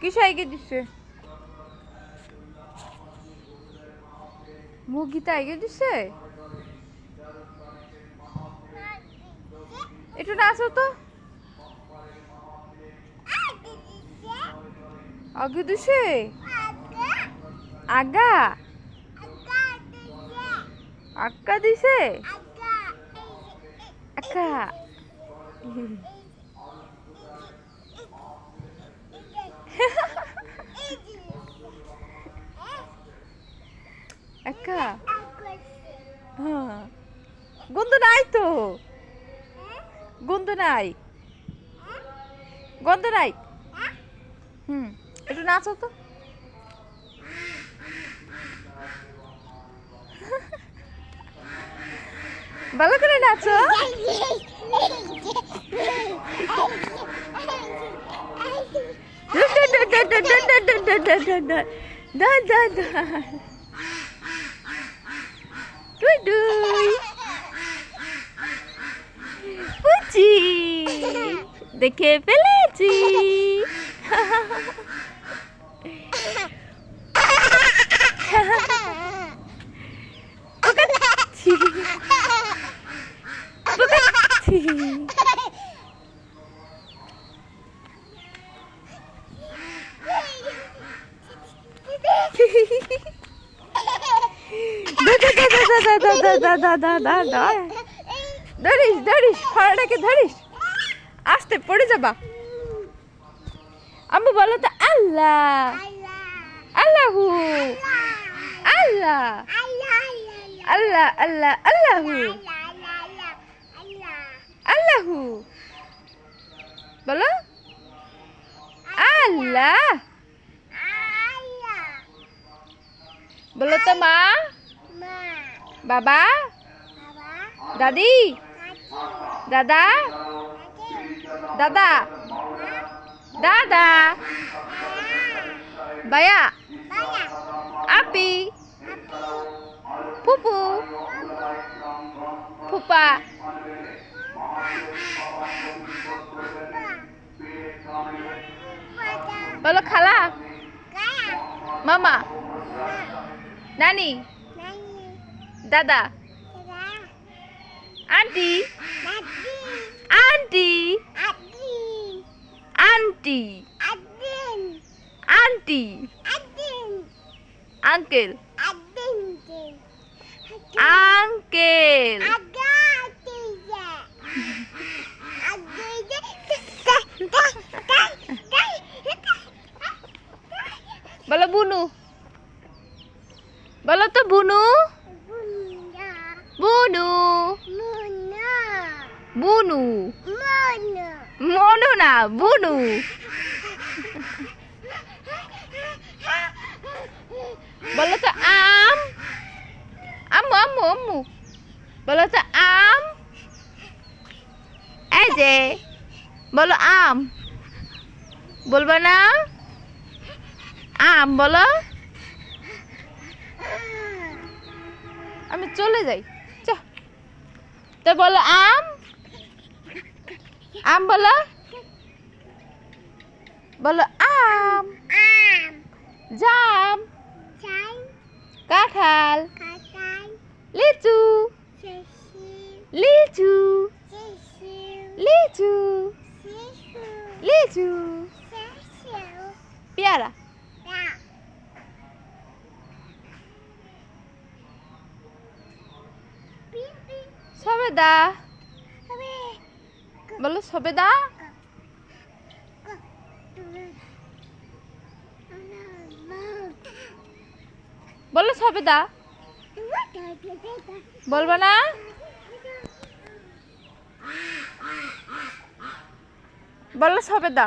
কিসে আইগে দিছে মুগিতা আইগে দিছে একটু নাচো তো আগে দিছে আগা আক্কা দিছে আক্কা আক্কা হ্যাঁ গন্ধ নাই তো গন্ধ নাই গন্ধ নাই একটু নাচো তো ভালো করে নাচো পুচি দেখে ফেলেছি ধরিস ধরিস ফাড়াটাকে ধরিস আস্তে পড়ে যাবা আম্মু বলো তো আল্লাহ আল্লাহু আল্লাহ আল্লাহ আল্লাহ আল্লাহু আল্লাহু বলো আল্লাহ বলো তো মা বাবা দাদি দাদা দাদা দাদা বায়া আপি ফুপু ফুপা বলো খালা মামা নানি দাদা aunty aunty aunty aunty uncle uncle বলো বুনু বলো তো বুনু বুনু বুনু মনু না বুনু বলো তো আম আম্মু আম্মু আম্মু বলো তো আম এই যে বলো আম বলবা না আম বলো আমি চলে যাই তো বলো আম আম বলো বলো আম জাম কাঁঠাল লিচু লিচু লিচু লিচু পেয়ারা সবেদা বলো সবেদা বলো সবেদা বলবো না বলো সবেদা